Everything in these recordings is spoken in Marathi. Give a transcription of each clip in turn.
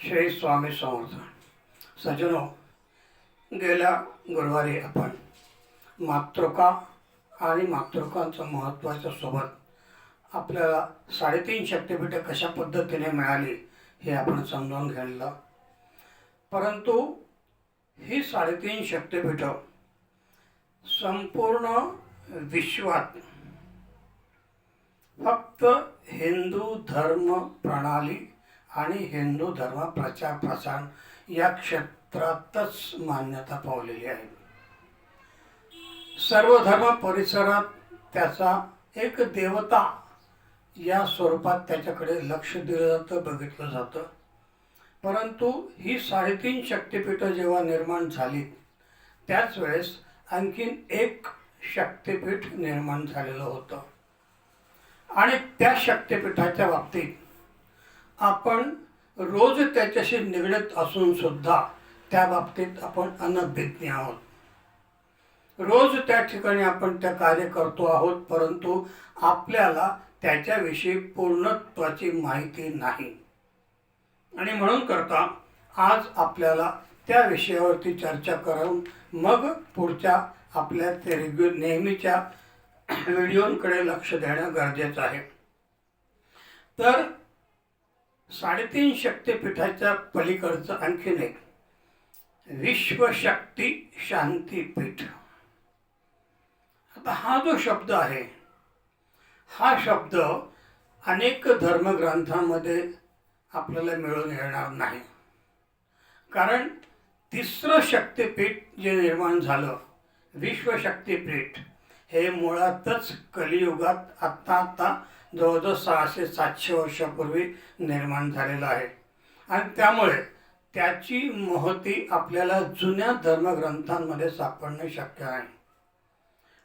श्री स्वामी समर्थ. सज्जनो, गेल्या गुरुवारी आपण मातृका आणि मातृकांचं महत्त्वाच्या सोबत आपल्याला 3.5 शक्तिपीठे कशा पद्धतीने मिळाली हे आपण समजून घेतलं. परंतु ही 3.5 शक्तिपीठं संपूर्ण विश्वात फक्त हिंदू धर्म प्रणाली आणि हिंदू धर्म प्रचार प्रसार या क्षेत्रातच मान्यता पावलेली आहे. सर्व धर्म परिसरात त्याचा एक देवता या स्वरूपात त्याच्याकडे लक्ष दिलं जातं, बघितलं जातं. परंतु ही 3.5 शक्तिपीठं जेव्हा निर्माण झाली त्याच वेळेस आणखीन एक शक्तिपीठ निर्माण झालेलं होतं आणि त्या शक्तिपीठाच्या बाबतीत आपण रोज त्याच्याशी निगडीत असून सुद्धा त्या बाबतीत आपण अनभिज्ञ आहोत. रोज त्या ठिकाणी आपण त्या कार्य करतो आहोत, परंतु आपल्याला त्याच्याविषयी पूर्णत्वाची माहिती नाही. आणि म्हणून करता आज आपल्याला त्या विषयावरती चर्चा करून मग पुढच्या आपल्या नेहमीच्या व्हिडिओंकडे लक्ष देणं गरजेचं आहे. तर 3.5 शक्तिपीठाच्या पलीकडचं आणखीन एक विश्वशक्ती शांतीपीठ. आता हा जो शब्द आहे, हा शब्द अनेक धर्मग्रंथांमध्ये आपल्याला मिळून येणार नाही. कारण तिसरं शक्तिपीठ जे निर्माण झालं, विश्वशक्तीपीठ, हे मुळातच कलियुगात आता जवळजवळ 600-700 वर्षापूर्वी निर्माण झालेलं आहे. आणि त्यामुळे त्याची महती आपल्याला जुन्या धर्मग्रंथांमध्ये सापडणं शक्य आहे.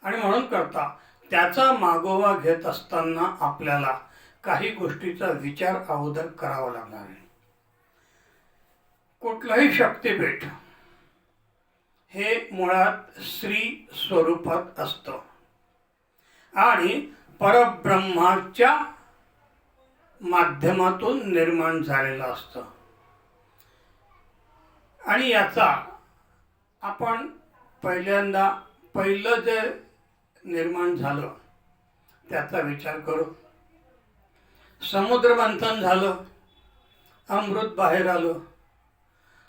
आणि म्हणून करता त्याचा मागोवा घेत असताना आपल्याला काही गोष्टीचा विचार अगोदर करावा लागणार आहे. कुठलंही शक्तिपीठ हे मुळात स्त्री स्वरूपात असतं आणि परब्रह्माच्या माध्यमातून निर्माण झालेलं असतं. आणि याचा आपण पहिलं जे निर्माण झालं त्याचा विचार करू. समुद्र मंथन झालं, अमृत बाहेर आलं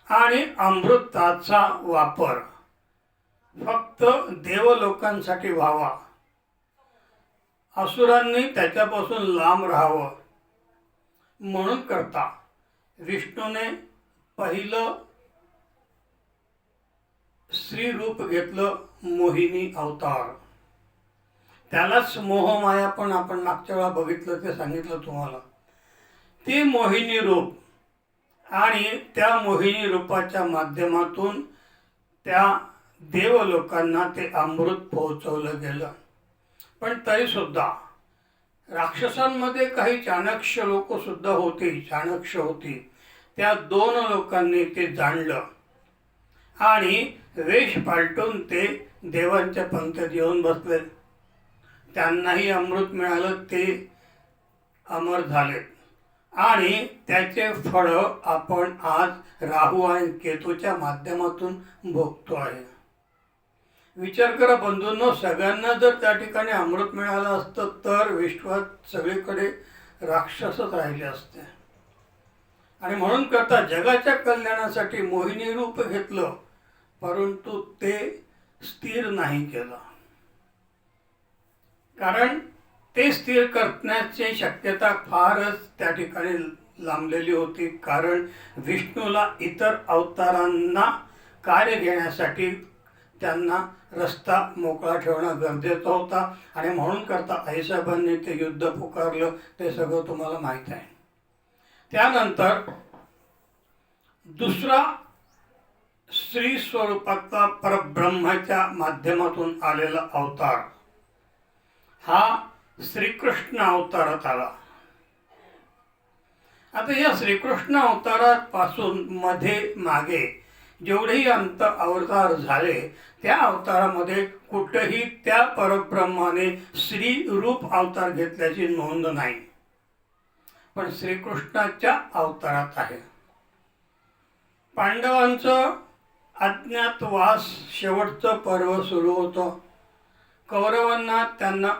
आणि अमृताचा वापर फक्त देवलोकांसाठी व्हावा, असुरांनी त्याच्यापासून लांब राहावं म्हणून करता विष्णूने पहिलं स्त्री रूप घेतलं, मोहिनी अवतार. त्यालाच मोहमाया पण आपण मागच्या वेळा बघितलं, ते सांगितलं तुम्हाला. ते मोहिनी रूप आणि त्या मोहिनी रूपाच्या माध्यमातून त्या देवलोकांना ते अमृत पोहोचवलं गेलं. पण तरीसुद्धा राक्षसांमध्ये काही चाणक्य लोक सुद्धा होती, चाणक्य होती. त्या 2 लोकांनी ते जाणलं आणि वेश पालटून ते देवांच्या पंक्तीत येऊन बसले. त्यांनाही अमृत मिळालं, ते अमर झाले आणि त्याचे फळ आपण आज राहू आणि केतूच्या माध्यमातून भोगतो आहे. विचार करा बंधूंनो, सगळ्यांना जर त्या ठिकाणी अमृत मिळालं असतं तर विश्वात सगळीकडे राक्षसच राहिले असते. आणि म्हणून करता जगाच्या कल्याणासाठी मोहिनी रूप घेतलं, परंतु ते स्थिर नाही केलं. कारण ते स्थिर करण्याची शक्यता फारच त्या ठिकाणी लांबलेली होती. कारण विष्णूला इतर अवतारांना कार्य घेण्यासाठी त्यांना रस्ता मोकळा ठेवणं गरजेचं होता. आणि म्हणून करता आईसाहेबांनी ते युद्ध पुकारलं, ते सगळं तुम्हाला माहीत आहे. त्यानंतर दुसरा स्त्री स्वरूपाचा परब्रह्माच्या माध्यमातून आलेला अवतार हा श्रीकृष्ण अवतारात आला. आता या श्रीकृष्ण अवतारापासून मागे जेवढेही अवतार झाले, त्या अवतारामध्ये कुठेही त्या परब्रह्माने स्त्री रूप अवतार घेतल्याची नोंद नाही. पण श्रीकृष्णाच्या अवतारात आहे. पांडवांचं अज्ञातवास शेवटचं पर्व सुरू होतं. कौरवांना त्यांना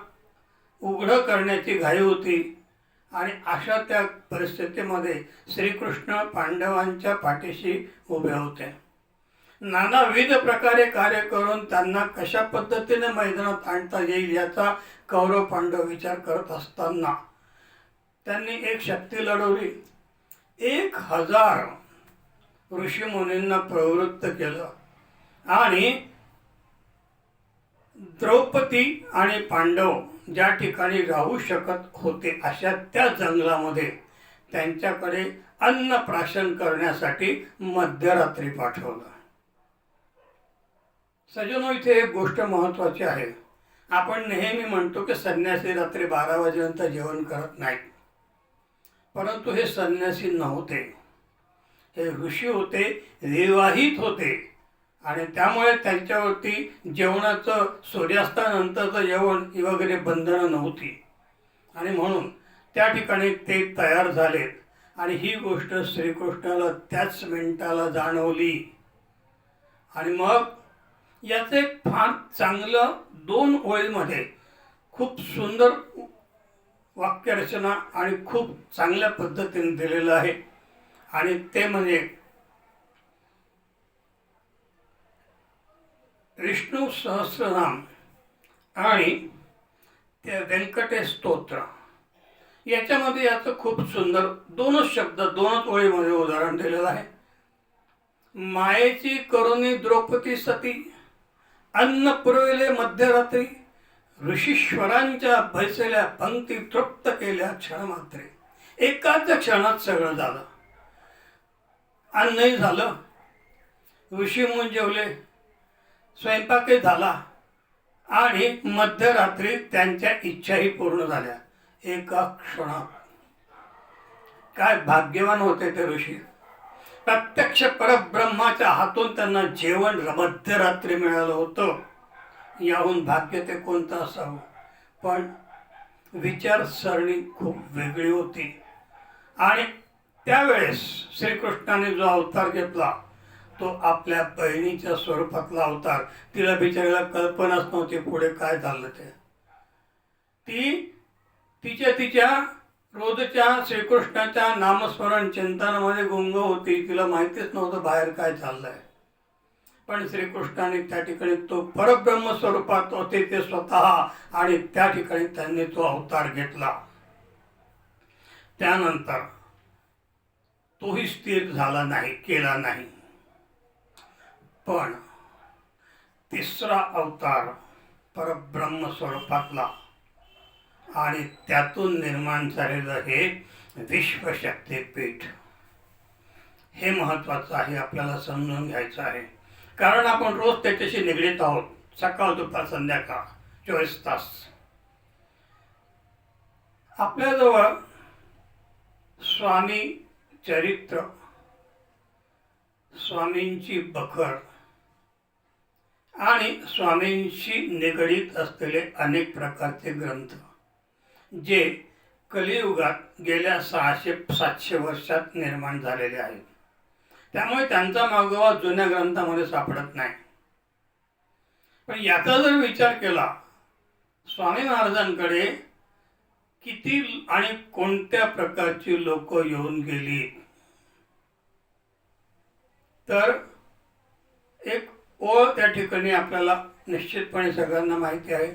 उघडं करण्याची घाई होती आणि अशा त्या परिस्थितीमध्ये श्रीकृष्ण पांडवांच्या पाठीशी उभे होते. नानाविध प्रकारे कार्य करून त्यांना कशा पद्धतीने मैदानात आणता येईल याचा कौरव पांडव विचार करत असताना त्यांनी एक शक्ती लढवली. 1000 ऋषीमुनींना प्रवृत्त केलं आणि द्रौपदी आणि पांडव ज्या ठिकाणी राहू शकत होते अशा त्या जंगलामध्ये त्यांच्याकडे अन्नप्राशन करण्यासाठी मध्यरात्री पाठवलं. सज्जनो, इथे एक गोष्ट महत्त्वाची आहे. आपण नेहमी म्हणतो की संन्यासी रात्री 12 वाजेनंतर जेवण करत नाहीत, परंतु हे संन्यासी नव्हते, हे ऋषी होते, विवाहित होते आणि त्यामुळे त्यांच्यावरती जेवणाचं सूर्यास्तानंतरचं जेवण ही वगैरे बंधनं नव्हती आणि म्हणून त्या ठिकाणी ते तयार झालेत. आणि ही गोष्ट श्रीकृष्णाला त्याच मिनिटाला जाणवली आणि मग याचं एक फार चांगलं 2 ओळीमध्ये खूप सुंदर वाक्यरचना आणि खूप चांगल्या पद्धतीने दिलेलं आहे आणि ते म्हणजे विष्णू सहस्रनाम आणि ते व्यंकटेश स्तोत्र याच्यामध्ये याचं खूप सुंदर 2च शब्द 2च ओळीमध्ये उदाहरण दिलेलं आहे. मायेची करुणी द्रौपदी सती, अन्न पुरविले मध्यरात्री, ऋषीश्वरांच्या बैसल्या पंक्ती तृप्त केल्या क्षणमात्रे. एकाच क्षणात सगळं झालं. अन्नही झालं, ऋषी म्हणून जेवले, स्वयंपाकही झाला आणि मध्यरात्री त्यांच्या इच्छाही पूर्ण झाल्या एका क्षणात. काय भाग्यवान होते ते ऋषी. प्रत्यक्ष परब्रह्माच्या हातून त्यांना जेवण मध्यरात्री मिळालं होतं. याहून भाग्य ते कोणतं असावं. पण विचारसरणी खूप वेगळी होती आणि त्यावेळेस श्रीकृष्णाने जो अवतार घेतला तो आपल्या बहिणीच्या स्वरूपातला अवतार. तिला बिचारीला कल्पनाच नव्हती पुढे काय झालं ते. ती तिच्या रोजच्या श्रीकृष्णाच्या नामस्मरण चिंतनामध्ये गुंग होती. तिला माहितीच नव्हतं बाहेर काय चाललंय. पण श्रीकृष्णाने त्या ठिकाणी तो परब्रह्म स्वरूपात होते ते स्वतः आणि त्या ठिकाणी त्यांनी तो अवतार घेतला. त्यानंतर तोही स्थिर झाला नाही, केला नाही. पण 3रा अवतार परब्रह्म स्वरूपातला आणि त्यातून निर्माण झालेलं हे विश्वशक्तीपीठ, हे महत्त्वाचं आहे, आपल्याला समजून घ्यायचं आहे. कारण आपण रोज त्याच्याशी निगडीत आहोत. सकाळ दुपार संध्याकाळ 24 तास. आपल्याजवळ स्वामी चरित्र, स्वामींची बखर आणि स्वामींशी निगडीत असलेले अनेक प्रकारचे ग्रंथ जे कलियुगात गेल्या 600-700 वर्षात निर्माण झालेले आहेत. त्यामुळे त्यांचा मागोवा जुन्या ग्रंथामध्ये सापडत नाही. पण याचा जर विचार केला, स्वामी महाराजांकडे किती आणि कोणत्या प्रकारची लोक येऊन गेली, तर एक ओळ त्या ठिकाणी आपल्याला निश्चितपणे सगळ्यांना माहिती आहे.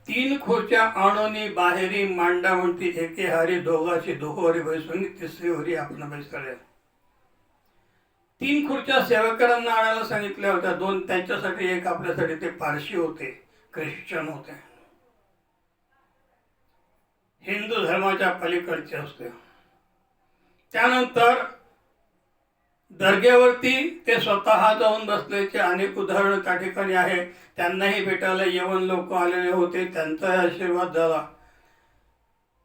3 खुर्च्या आणोनी बाहेरी मांडा म्हणती, एके हारी दोघाशी दोहोरी बैसून तिसरी होरी आपण बैसले. 3 खुर्च्या सेवकांना आणायला सांगितल्या होत्या. 2 त्यांच्यासाठी, एक आपल्यासाठी. ते पारशी होते, ख्रिश्चन होते, हिंदू धर्माच्या पलीकडचे असते. त्यानंतर दर्ग्यावरती ते स्वतः जाऊन बसल्याचे अनेक उदाहरणं त्या ठिकाणी आहे. त्यांनाही भेटायला यवन लोक आलेले होते, त्यांचाही आशीर्वाद झाला.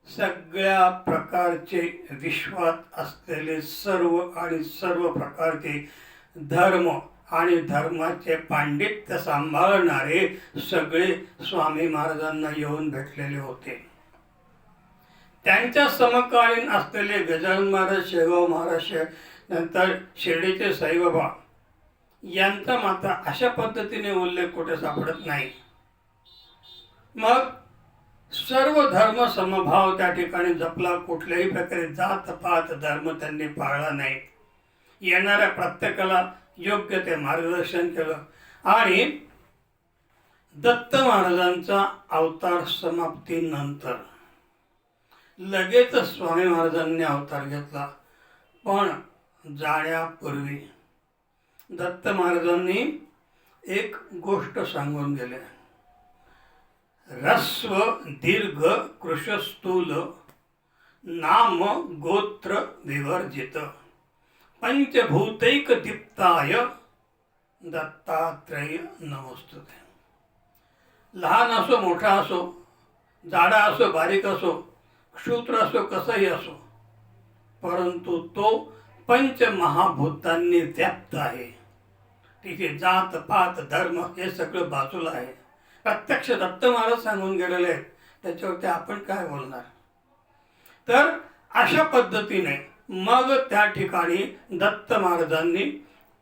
सगळ्या प्रकारचे विश्वात असलेले सर्व प्रकारचे धर्म आणि धर्माचे पांडित्य सांभाळणारे सगळे स्वामी महाराजांना येऊन भेटलेले होते. त्यांच्या समकालीन असलेले गजानन महाराज, शेगाव महाराज, नंतर शिर्डीचे साईबाबा यांचा मात्र अशा पद्धतीने उल्लेख कुठे सापडत नाही. मग सर्व धर्म समभाव त्या ठिकाणी जपला. कुठल्याही प्रकारे जात पात धर्म त्यांनी पाळला नाही. येणाऱ्या प्रत्येकाला योग्य ते मार्गदर्शन केलं. आणि दत्त महाराजांचा अवतार समाप्तीनंतर लगेच स्वामी महाराजांनी अवतार घेतला. पण जाण्यापूर्वी दत्त महाराजांनी एक गोष्ट सांगून गेले. ह्रस्व दीर्घ कृशस्थूल नाम गोत्र विवर्जित पंचभूतैक दीप्ताय दत्तात्रेय नमोस्तुते. लहान असो मोठा असो, जाडा असो बारीक असो, क्षुद्र असो कसंही असो, परंतु तो पंचमहाभूतांनी व्याप्त आहे. तिथे जात पात धर्म हे सगळं बाजूला आहे. प्रत्यक्ष दत्त महाराज सांगून गेलेले आहेत, त्याच्यावरती आपण काय बोलणार. तर अशा पद्धतीने मग त्या ठिकाणी दत्त महाराजांनी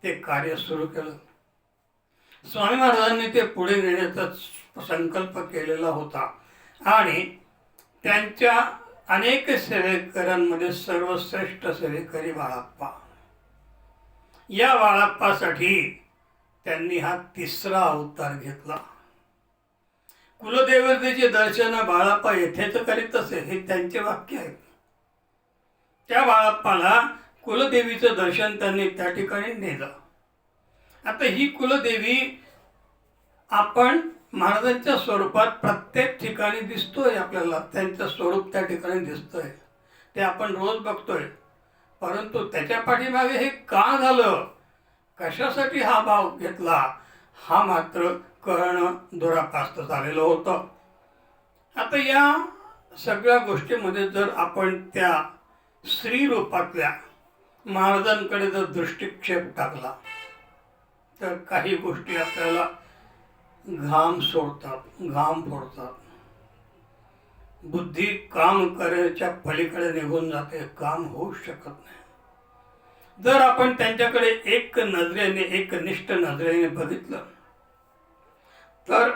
ते कार्य सुरू केलं. स्वामी महाराजांनी ते पुढे नेण्याचा संकल्प केलेला होता. आणि त्यांच्या अनेक सेवेकऱ्यांमध्ये सर्वश्रेष्ठ सेवेकरी बाळाप्पा. या बाळाप्पासाठी त्यांनी हा तिसरा अवतार घेतला. कुलदेवतेचे दर्शन बाळाप्पा येथेच करीत असे, हे त्यांचे वाक्य आहे. त्या बाळाप्पाला कुलदेवीचं दर्शन त्यांनी त्या ठिकाणी नेलं. आता ही कुलदेवी आपण महाराजांच्या स्वरूपात प्रत्येक ठिकाणी दिसतोय. आपल्याला त्यांचं स्वरूप त्या ठिकाणी दिसतोय, ते आपण रोज बघतोय. परंतु त्याच्या पाठीमागे हे का झालं, कशासाठी हा भाव घेतला, हा मात्र कळणं दुरापास्त झालेलं होतं. आता या सगळ्या गोष्टीमध्ये जर आपण त्या स्त्री रूपातल्या महाराजांकडे जर दृष्टिक्षेप टाकला तर काही गोष्टी आपल्याला घाम सोडतात, घाम फोडतात. बुद्धी काम करायच्या पलीकडे निघून जाते, काम होऊ शकत नाही. जर आपण त्यांच्याकडे एक नजरेने, एक निष्ठ नजरेने बघितलं तर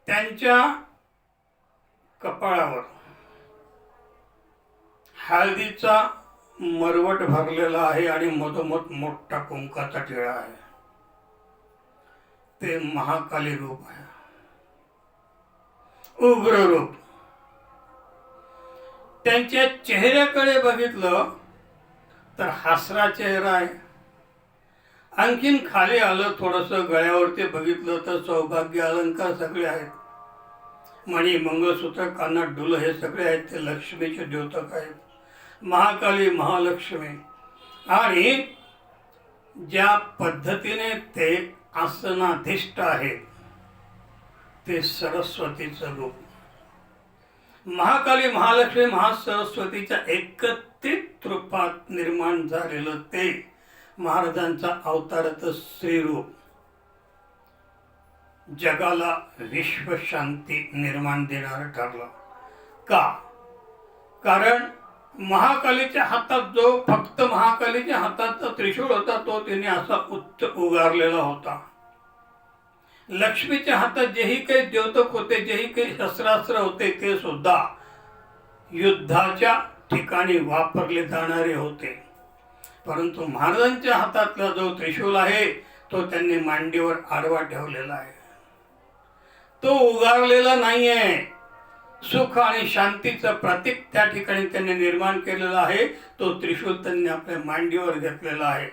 त्यांच्या कपाळावर हळदीचा मरवट भरलेला आहे आणि मधोमध मोठा कुंकाचा टिळा आहे. ते महाकाली रूप आहे, उग्र रूप. त्यांच्या चेहऱ्याकडे बघितलं तर हसरा चेहरा आहे. आणखीन खाली आलं थोडंसं, गळ्यावरती बघितलं तर सौभाग्य अलंकार सगळे आहेत. मणी मंगळसूत्र कानात डुलं हे सगळे आहेत. ते लक्ष्मीचे द्योतक आहेत, महाकाली महालक्ष्मी. आणि ज्या पद्धतीने ते आसनाधिष्ठ आहेत ते सरस्वतीचं रूप. महाकाली महालक्ष्मी महासरस्वतीच्या एकत्रित रूपात निर्माण झालेलं ते महाराजांचा अवताराचं श्रीरूप जगाला विश्वशांती निर्माण देणारं ठरलं. का? कारण महाकालीच्या हातात जो फक्त महाकालीच्या हाताचा त्रिशूळ होता तो तिने असा उच्च उगारलेला होता. लक्ष्मीच्या हातात जेही काही द्योतक होते, जेही काही शस्त्रास्त्र होते ते सुद्धा युद्धाच्या ठिकाणी वापरले जाणारे होते. परंतु महाराजांच्या हातातला जो त्रिशूल आहे तो त्यांनी मांडीवर आडवा ठेवलेला आहे. तो उगारलेला नाहीये. सुख आणि शांतीचं प्रतीक त्या ठिकाणी त्यांनी निर्माण केलेलं आहे. तो त्रिशूल त्यांनी आपल्या मांडीवर घेतलेला आहे.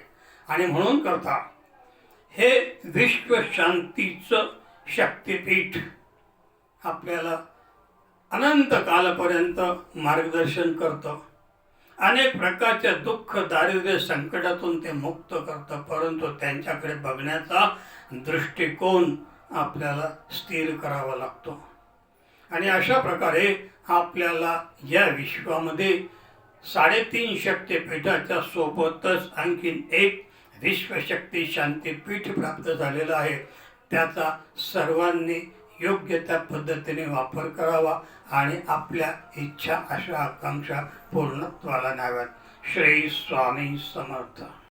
आणि म्हणून करता हे विश्व शांतीचं शक्तिपीठ आपल्याला अनंत कालापर्यंत मार्गदर्शन करतं. अनेक प्रकारच्या दुःख दारिद्र्य संकटातून ते मुक्त करतं. परंतु त्यांच्याकडे बघण्याचा दृष्टिकोन आपल्याला स्थिर करावा लागतो. आणि अशा प्रकारे आपल्याला या विश्वामध्ये 3.5 शक्तिपीठाच्या सोबतच आणखीन एक विश्वशक्ती शांतीपीठ प्राप्त झालेलं आहे. त्याचा सर्वांनी योग्य त्या पद्धतीने वापर करावा आणि आपल्या इच्छा आशा आकांक्षा पूर्णत्वाला न्याव्यात. श्री स्वामी समर्थ.